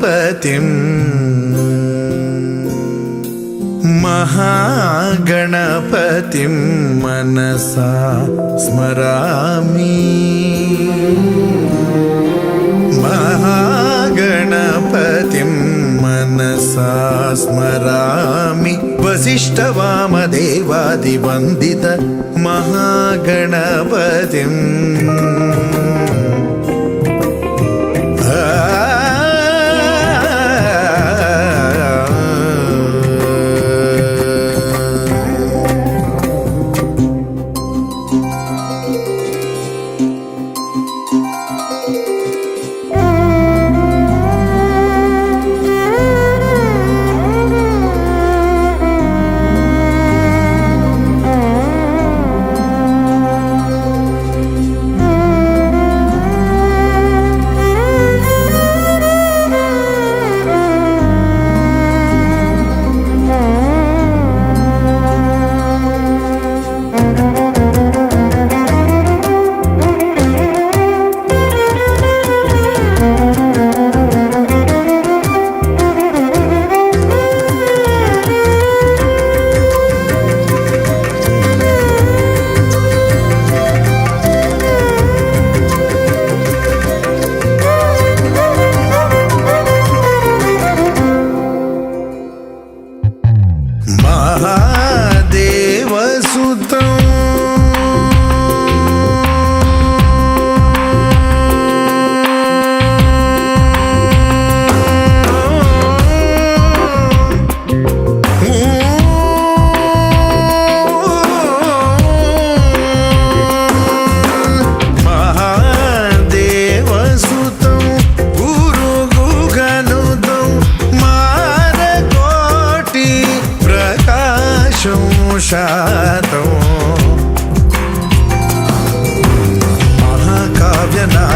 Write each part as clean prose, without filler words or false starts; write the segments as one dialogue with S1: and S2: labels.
S1: गणपतिं महागणपतिं मनसा स्मरामि महागणपतिं मनसा स्मरामि वसिष्ठवामदेवादिवन्दित महागणपतिम्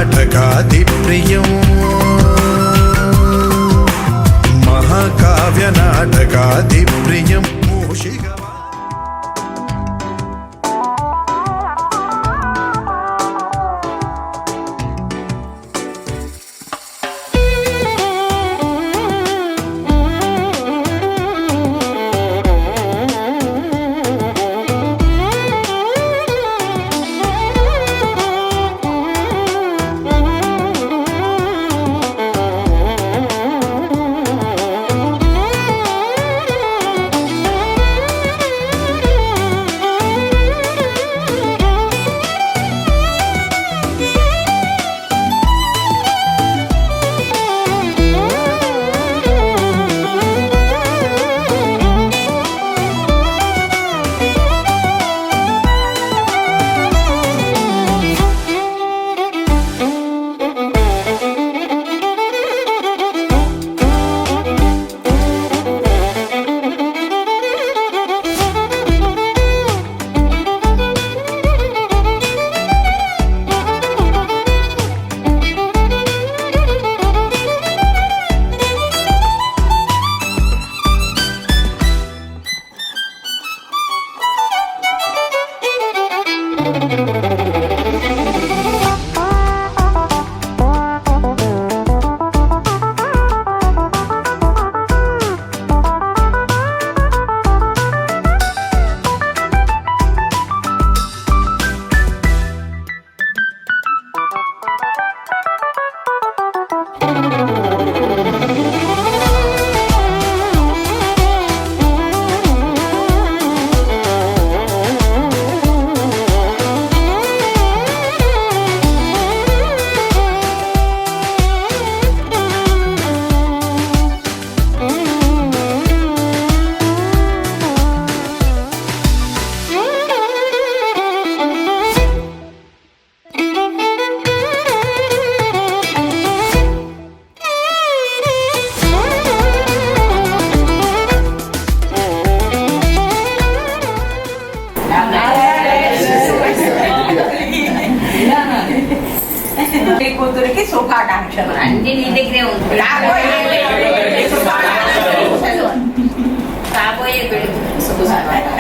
S1: महाकाव्यनाटकादिप्रियं महाकाव्यनाटकादिप्रियं
S2: కూతురికి శుభాకాంక్షలు
S3: అన్ని నీ దగ్గరే ఉంది. కాబోయే పెళ్లి శుభాకాంక్షలు.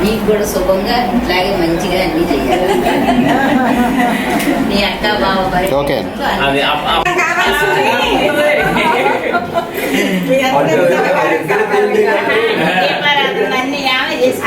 S3: మీకు కూడా శుభంగా ఇట్లాగే మంచిగా అన్ని చెయ్యాలి. నీ అక్క బావ
S4: ఓకే.
S3: అన్ని ఆమె చేసి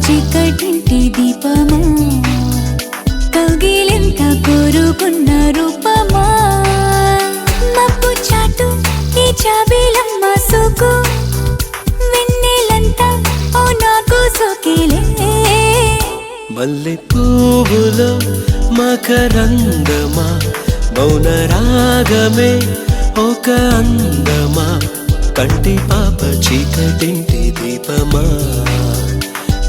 S3: చీకటింటి దీపమా కౌగిలింత కోరుకున్న రూపమా మబ్బు చాటు ఈ చాబీలమ్మ సోకు వెన్నెలంతా ఓ నాకు సోకేలే
S5: మల్లె పువ్వులో మకరందమా మౌన రాగమే ఒక అందమా కంటి పాప చీకటింటి దీపమా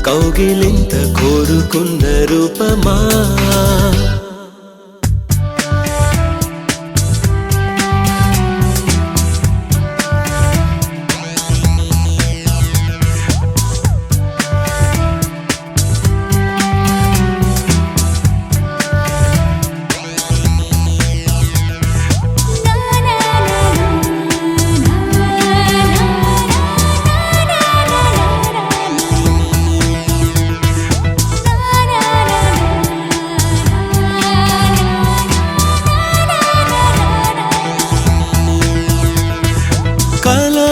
S5: కౌగిలింత కోరుకున్న రూపమా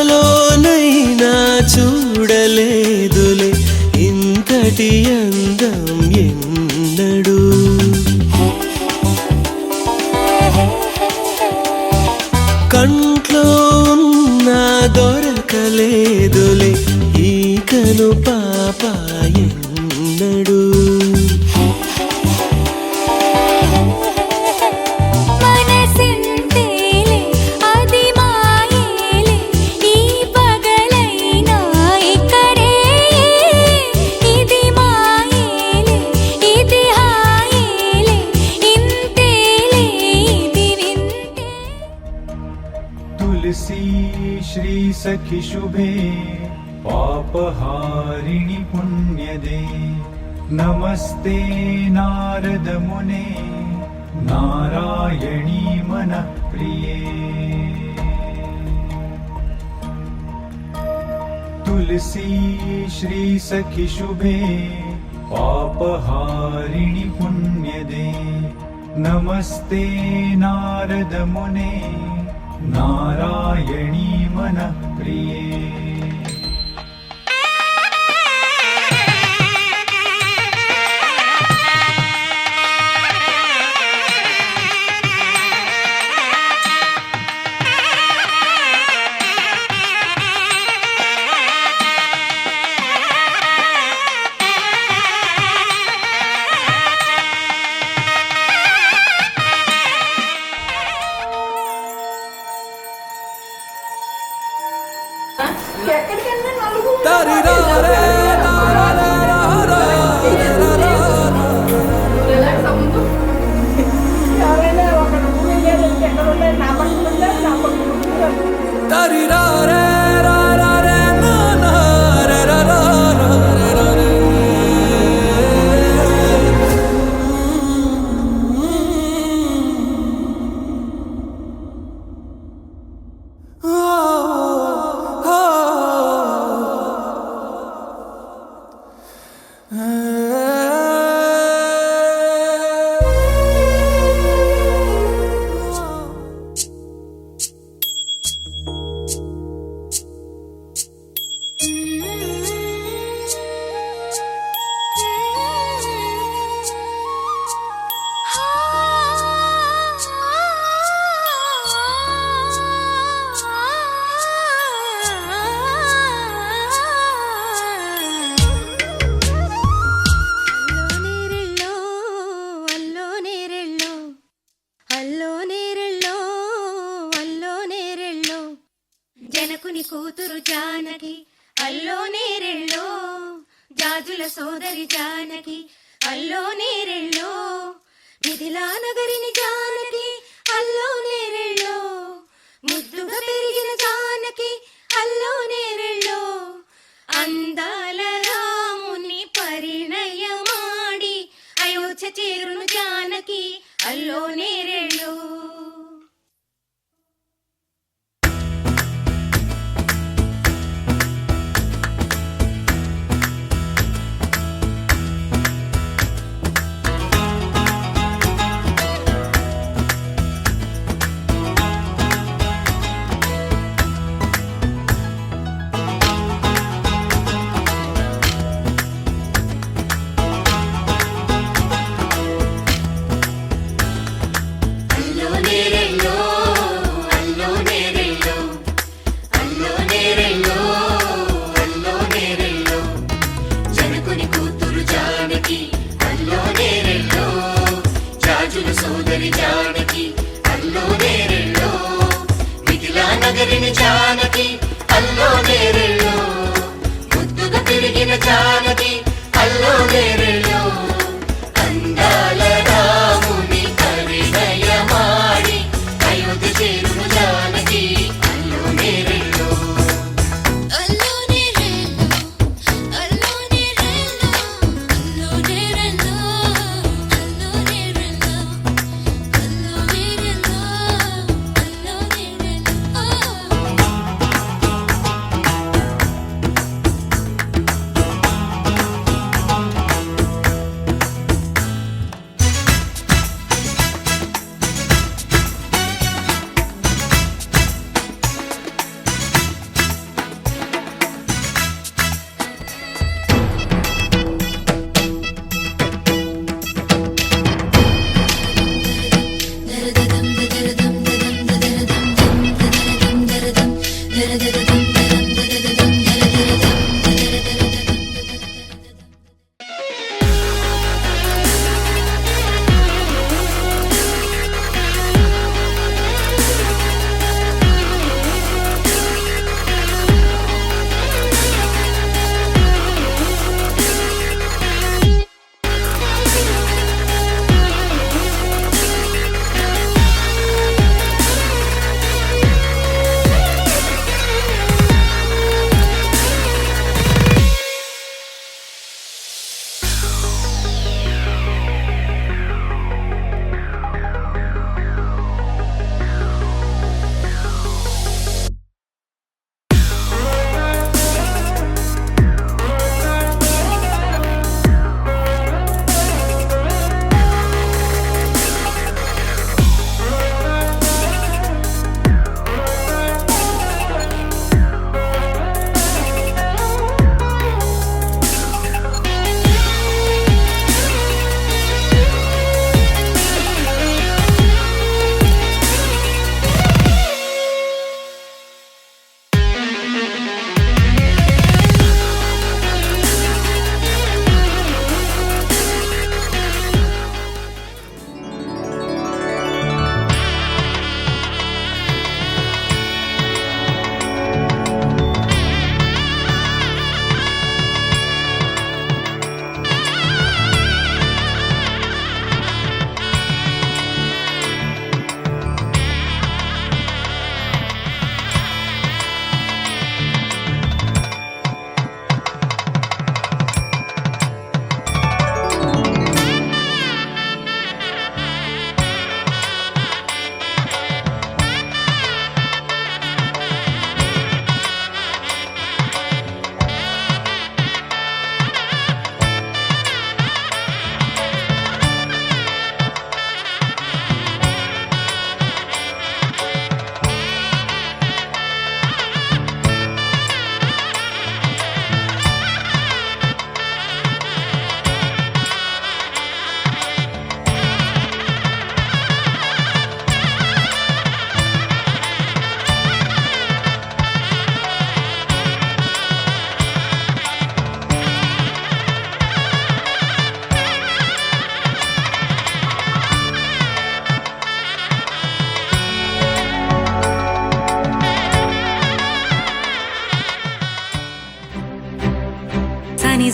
S5: కలలోనైనా చూడలేదులే ఇంతటి అందం ఎన్నడు కంట్లో ఉన్న దొరకలేదులే ఈ కను పాప ఎన్నడు
S6: श्री सखी शुभे पापहारिणि पुण्यदे नमस्ते नारद मुने नारायणी मनः प्रिये तुलसी श्री सखी शुभे पापहारिणि पुण्यदे नमस्ते नारद मुने नारायणी मनप्रिये
S2: ఎక్కడికన్నా నలుగురు ఎవరైనా ఒకరు ఎక్కడ ఉన్నాయి నా పక్కన ఉంటారు నా పక్కన ఉంటారు
S4: జనకుని కూతురు జానకి అల్లో నేరెళ్ళో జాజుల సోదరి జానకి అల్లో నేరెళ్ళో మిథిలా నగరిని జానకి అల్లో నేరెళ్ళో ముద్దుగా పెరిగిన జానకి అల్లో నేరెళ్ళో అందాల రాముని పరిణయమాడి అయోధ్య చేరును జానకి అల్లో నేరెళ్ళో
S7: జానకి అల్లో నేరెళ్ళో ముద్దుగా పెరిగిన జానకి అల్లో నేరెళ్ళో అందాల రాముని పరిణయమాడి అయోధ్య చేరును జానకి అల్లో నేరెళ్ళో
S4: అల్లో నేరెళ్ళో అల్లో నేరెళ్ళో అల్లో నేరెళ్ళో అల్లో నేరెళ్ళో అల్లో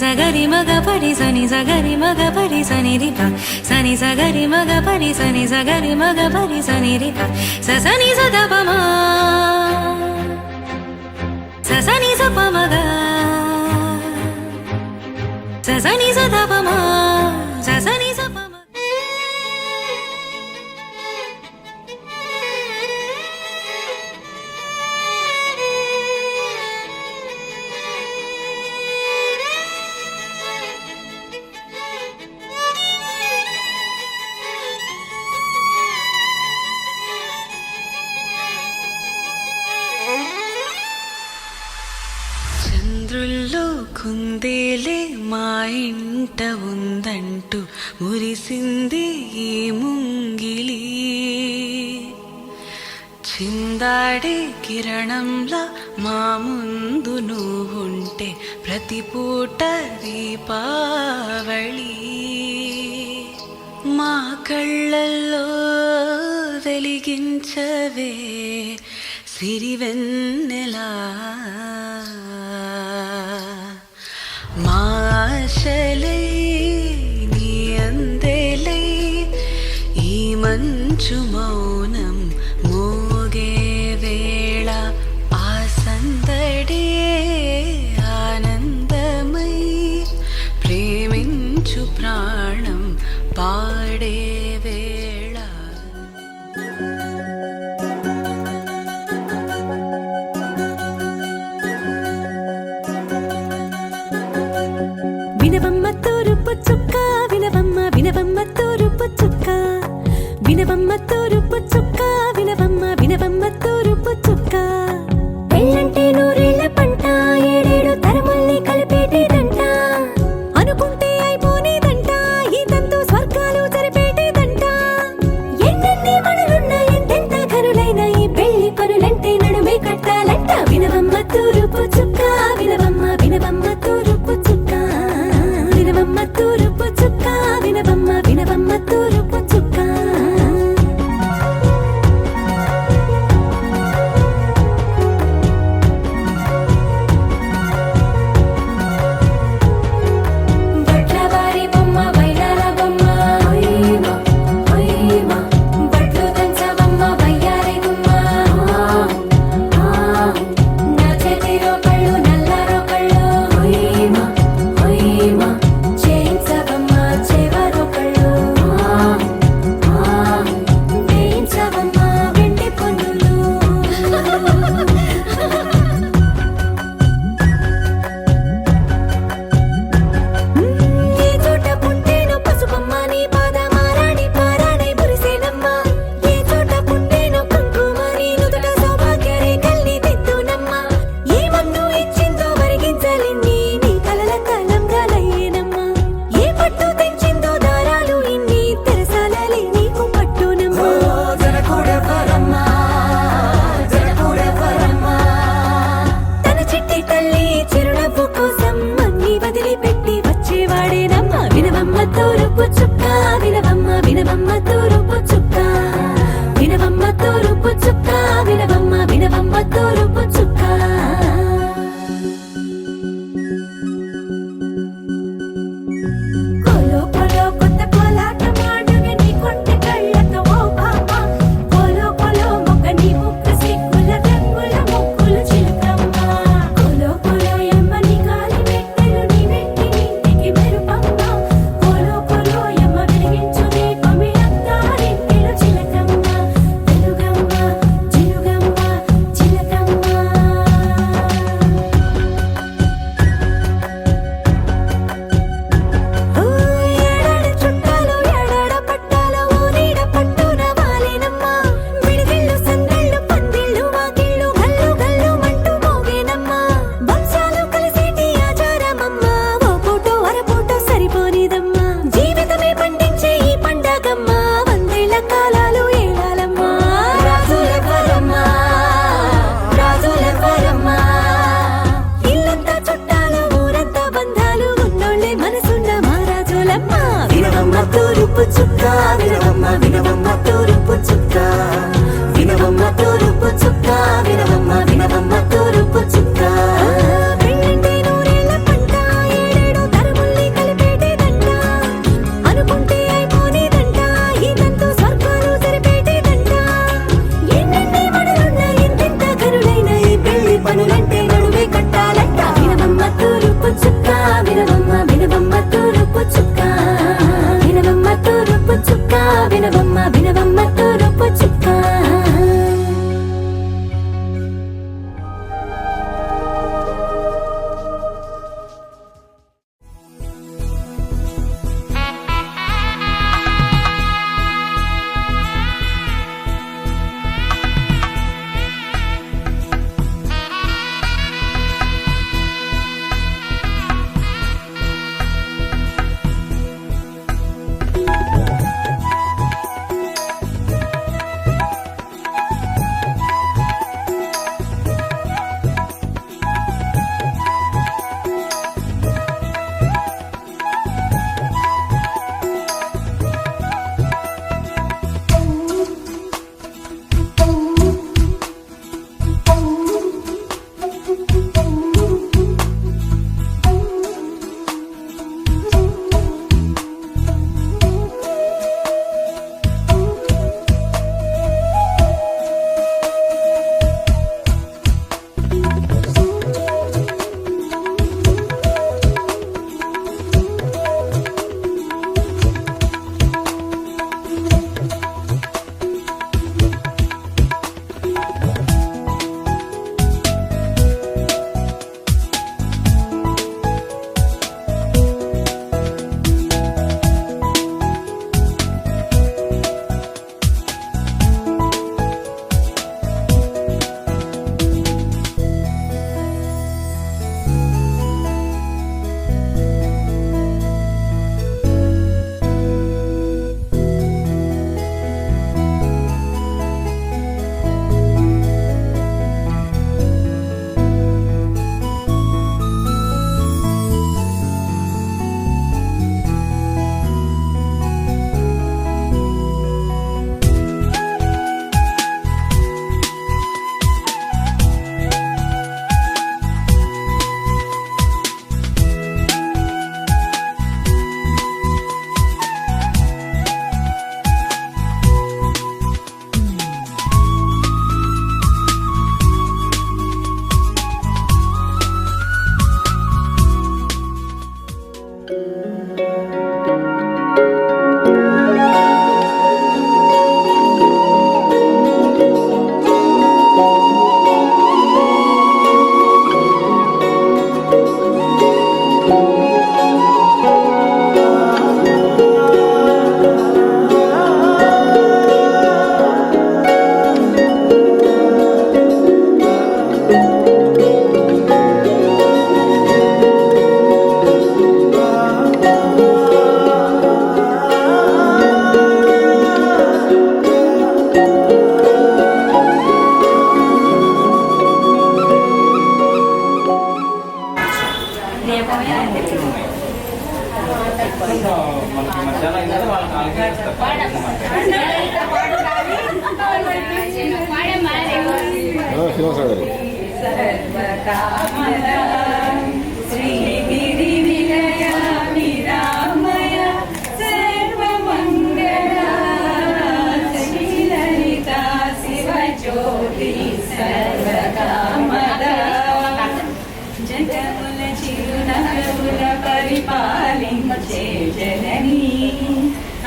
S4: సగరి మగ పడి సని సగరి మగ పడి సని రిప సని సగరి మగ పడి సని సగరి మగ పడి సని రిప సని సదపమా సని సపమగ సని సదపమా సని సపమ
S8: చంద్రుల్లో కుందేలే మా ఇంట ఉందంటూ మురిసింది ఈ ముంగిలి చిందాడే కిరణంలా మా ముందు నువ్వుంటే ప్రతి పూట దీపావళి మా కళ్ళల్లో వెలిగించవే సిరివెన్నెలా మా ఆశలై నీ అందెలై ఈ మంచు మౌనం మోగే వేళ ఆ సందడే ఆనందమై ప్రేమించు ప్రాణం పాడే వేళ
S4: వినవమ్మ తూరుపు చుక్క వినవమ్మ వినవమ్మ తూరుపు చుక్క వినవమ్మ తూరుపు చుక్క వినవమ్మ వినవమ్మ తూరుపు చుక్క పెళ్ళంటే నూరేళ్ల పంట ఏడేడు తరముల్ని కలిపేటేదంట అనుకుంటే అయిపోనేదంట ఈ తంతు స్వర్గాలు జరిపేటేదంట ఎన్నెన్ని మనులున్న ఎంతెంత కరులైన ఈ పెళ్లి పనులంటే నడుమే కట్టాలంట వినవమ్మ తూరుపు చుక్క వినవమ్మ వినవమ్మ తూరుపు చుక్క వినవమ్మ తూరుపు చుక్క వినవమ్మ వినవమ్మ తూరుపు చుక్క బట్లవారి బొమ్మ వైరాల బొమ్మ హొయ్యమ హొయ్యమ బట్లు దంచవమ్మ వయ్యారి గుమ్మ నా చేతిలో కళ్ళు నల్లారో కళ్ళు హొయ్యమ హొయ్యమ చేయించవమ్మ చేవారో కళ్ళు వేయించవమ్మ వెండి పన్నులు ఏ చోట పుట్టేనో పసుపమ్మ నీ పాదమారాణి పారాణి మురిసేనమ్మ ఏ చోట పుట్టేనో కుంకుమ నీ నుదుట సౌభాగ్య రేఖల్ని దిద్దునమ్మ ఏ మన్ను ఇచ్చిందో వరిగించలిన్ని నీ కలల కలంగా లయ్యేనమ్మ ఏ పట్టు తెచ్చిందో దారాలు ఇన్ని తెరసాలలే నీకు పట్టునమ్మ తన చిట్టి తల్లి చిరునవ్వు కోసం అన్ని వదిలిపెట్టి వచ్చేవాడేనమ్మ వినవమ్మ తూరుపు చుక్క వినవమ్మ వినవమ్మ తూరుపు చుక్క వినవమ్మ తూరుపు చుక్క వినవమ్మ వినవమ్మ తూరుపు చుక్క కోలో కోలో కొత్త కోలాటం ఆడవే నీ కొంటె కళ్ళతో ఓ బామ్మ కోలో కోలో మొక్క నీ ముక్క సిగ్గుల రంగుల ముక్కులు చిలుకమ్మ కోలో కోలో ఎమ్మ నీ గాలి మెట్టెలు నీ వెట్టి ఇంటికి మెరుపమ్మ కోలో కోలో ఎమ్మ వెలిగించు దీపమి అత్తారింటిలో చిలకమ్మ వెలుగమ్మ చిలుగమ్మ చిలకమ్మ ఏడాడ చుట్టాలు ఏడాడ పట్టాలు ఊరీడ పట్టున వాలేనమ్మ విడిదిళ్ళు సందళ్ళు పందిళ్ళు వాకిళ్ళు గల్లు గల్లు మంటూ మోగేనమ్మ వంశాలు కలిసేటి ఆచారమమ్మ ఓ పూటో అరపూటో సరిపోనిదమ్మ జీవితమే పండించే ఈ పండగమ్మ వందేళ్ల కాలాలు ఏలాలమ్మ రాజులెవ్వరమ్మ రాజులెవ్వరమ్మ ఇల్లంతా చుట్టాలు ఊరంతా బంధాలు ఉన్నోళ్ళే మనసున్న మహారాజులమ్మ వినవమ్మ తూరుపు చుక్క వినవమ్మ వినవమ్మ తూరుపు చుక్క వినవమ్మ తూరుపు చుక్క వినవమ్మ వినవమ్మ తూరుపు చుక్క పెళ్ళంటే నూరేళ్ల పంట ఏడేడు తర వినవమ్మ వినవమ్మ తూరుపు చుక్క
S8: పరిపాలించే జననీ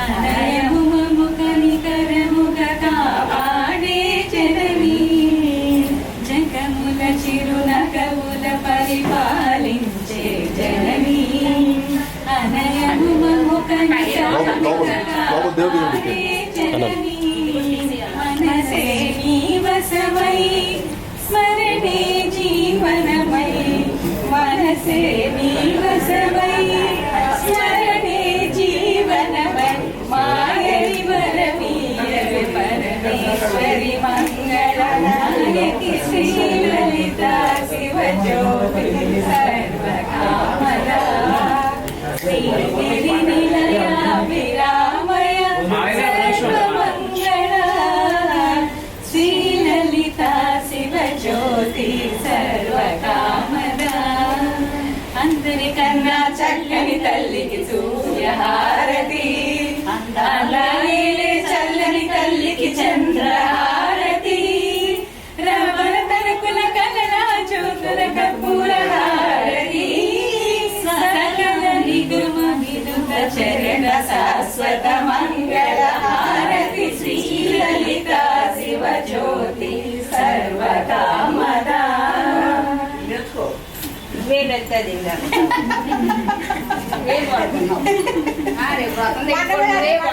S8: అనయముమము కనికరముగ కాపాడే జననీ జగముల చిరునగవుల పరిపాలించే జననీ అనయముమము కనికరముగ కాపాడే జననీ మనసే నీ వశమై స్మరణే జీవనమై మనసే నీ వశమై స్మరణే జీవనమై మాయరి వరవీయవి పరమేశ్వరి మంగళనాయకి శ్రీ లలిత శివజ్యోతి సర్వకామదా శ్రీగిరి నిలయ విరామయ సర్వమంగళ శ్రీ లలిత శివజ్యోతి సర్వకామదా అందరికన్నా చక్కని
S3: ఈడొస్తుంది ఇంకా రేపు వాడుకున్నాం రేపు వ్రతం రేపు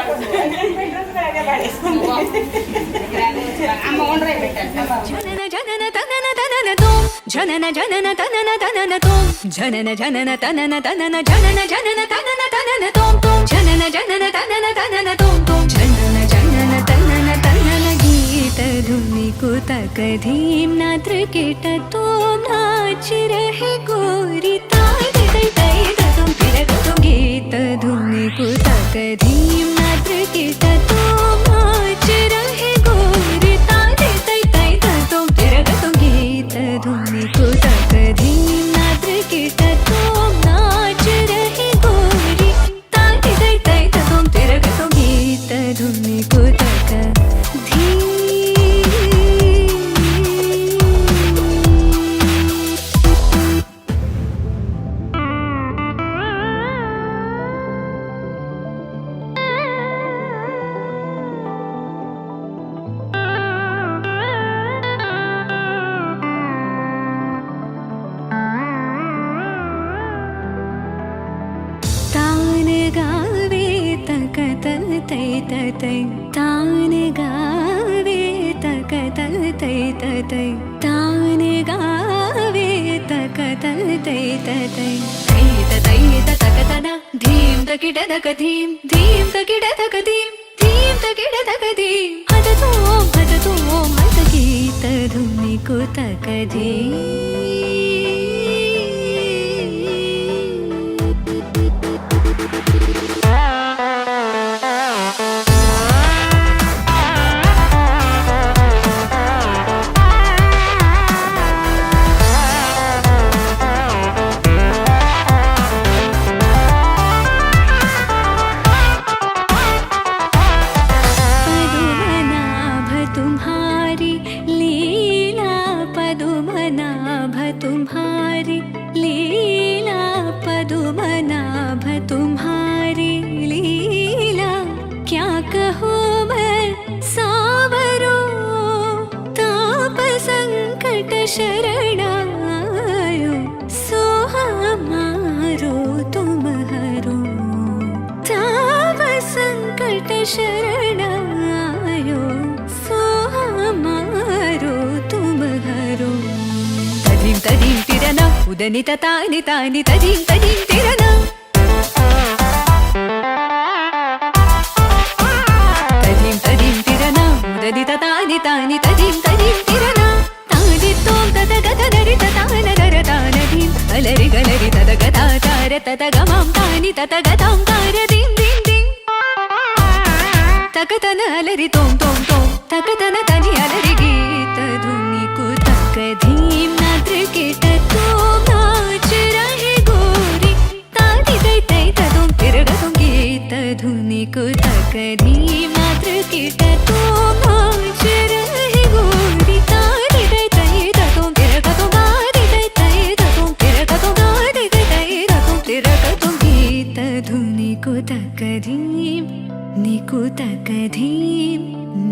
S3: అమ్మ ఉండరే పెట్టారు
S4: జనన జనన తనన తనన తోం జనన జనన తనన తనన తోం జనన జనన తనన తనన జనన జనన తనన తనన తోం తోం జనన జనన తనన తనన తోం తోం జనన జనన తనన తనన గీత धुनी को तक धीम नात्र केट तोम नाच रहे गोरी ताई तई तई तुम फिर तुम गीत धुनी को तक धीम नात्र केट तोम नाच रहे गोरी ताई तई तई तुम फिर तुम गीत धुनी को तक धीम नात्र केट तोम नाच रहे गोरी ताई तई तई तुम फिर तुम गीत धुनी को तक धीम तान गावे तक तै तै तान गावे तक तै तै तान गावे तक तै तै तै तक तना धीम तकिड तक धीम धीम तकिड तक धीम धीम तकिड तक धीम हद तो मत गीत धुनी को तक धीम तुम्हारी लीला पदुमनाभ तुम्हारी लीला क्या कहूँ मैं सावरो ताप संकट शरणायो सो हमारो तुम हरो ताप संकट शरणायो सो हमारो तुम हरो तदीम तदीम तिरना उदनित तानि तानि तदीम तदीम तिरना तदीम तदीम तिरना उदनित तानि तानि तदीम तदीम तिरना तानि तोम तद गत नरि तान नर तान धीम अलरि गलरि तद गता तार तद गमाम तानि तद गताम तार दीम दीम दीम तकतन अलरि तोम तोम तोम तकतन तनि अलरि गीत धुनी को तक धीम नाद्र केट तोम नाच रहे गोरी ताति तई तई तुम तिरग तुम गीत धुनी को तक धीम नाद्र केट तोम नाच रहे गोरी ताति तई तई तुम तिरग तुम गाति तई तई तुम तिरग तुम गाति तई तई तुम तिरग तुम गीत धुनी को तक धीम निको तक धीम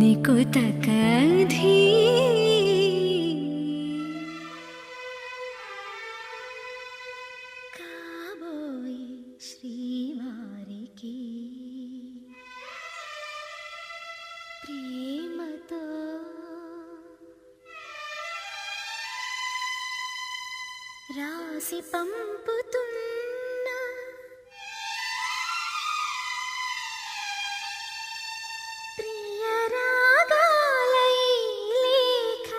S4: निको तक धीम కాబోయే శ్రీవారికి ప్రేమతో రాసి పంపుతున్న ప్రియ రాగాలై లేఖ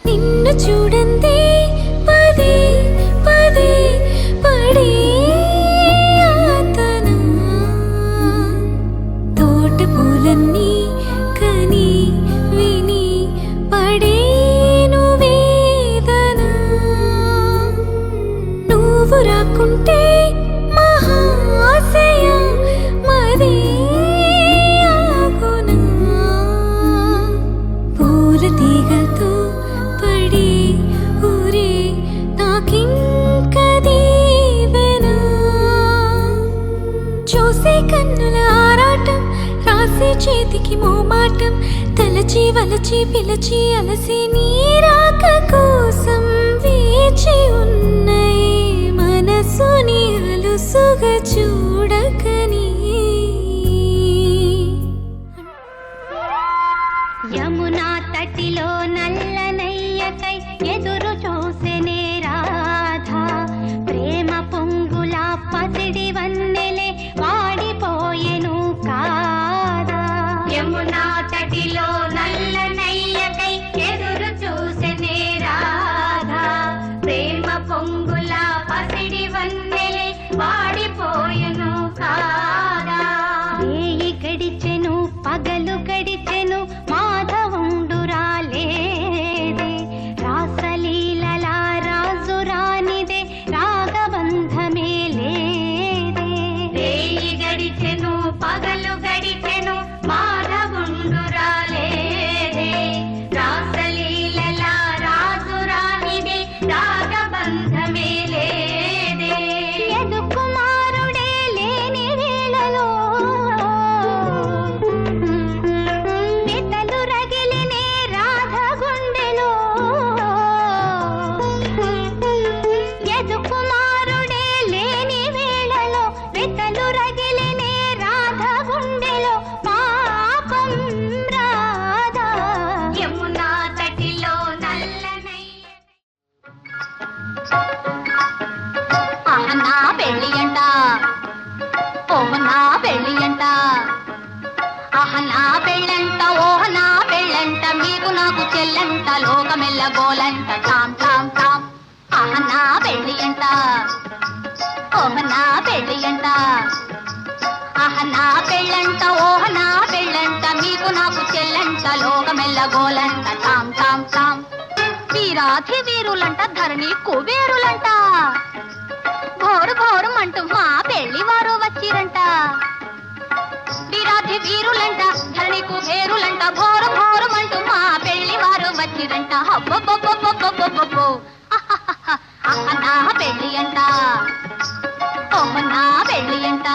S4: నిన్ను చూడందే పదే పదే పడే ఆతన తోట పూలన్నీ కని విని పడేను వేదన నువ్వు రాకుంటే మహాశయ మదే ఆగునా పూల తీగతో పడి ఊరే నాకింక దీవెనా చూసే కన్నుల ఆరాటం రాసే చేతికి మోమాటం తలచి వలచి పిలచి అలసి నీ రాక కోసం వేచి ఉన్నాయి అలుసుగా చూడకని యమునా తటిలో నల్లనయ్యకై ఎదురు చూసెనే రాధా ప్రేమ పొంగుల పసిడి వన్నెలే వాడిపోయెను కాదా యమునా తటిలో నల్లనయ్యకై ఎదురు చూసెనే రాధా ప్రేమ పొంగుల పసిడి వన్నెలే వాడిపోయెను కాదా ఏయి గడిచెను పగలు గడిచెను మాధవుండురాలేదే రాసలీలల రాజురానిదే రాగబంధమే లేదే రేయి గడిచెను పగలు గడిచెను మాధవుండురాలేదే రాసలీలల రాజురానిదే రాగబంధమే లేదే యదు కుమారుడే లేని వేళలో వెతలు రగిలినే రాధ గుండెలో యదు కుమారుడే లేని వేళలో వెతలు రగిలినే రాధ గుండెలో పాపం రాధా యమునా తటిలో నల్లనయ్య నా పెళ్ళి అంట ఓహ నా పెళ్ళి అంట నా పెళ్ళంట ఓహ నా పెళ్ళంట మీకు నాకు చెల్లంట లోకమెల్ల గోలంట టామ్ టామ్ టామ్ నా పెళ్ళి అంట ఓహ నా పెళ్ళి అంట నా పెళ్ళంట ఓహ నా పెళ్ళంట మీకు నాకు చెల్లంట లోకమెల్ల గోలంట టామ్ టామ్ టామ్ వీరాధి వీరులంట ధరణి కుబేరులంట ఘోరు ఘోరుమంటూ మా పెళ్లి వారు వచ్చిరంట వీరాధి వీరులంట ధరణి కుబేరులంట ఘోరు ఘోరుమంటూ మా పెళ్లి వారు వచ్చిరంట హబ్బబ్బబ్బబ్బబ్బబ్బబ్బో నా పెళ్లి అంట ఓ నా పెళ్లి అంట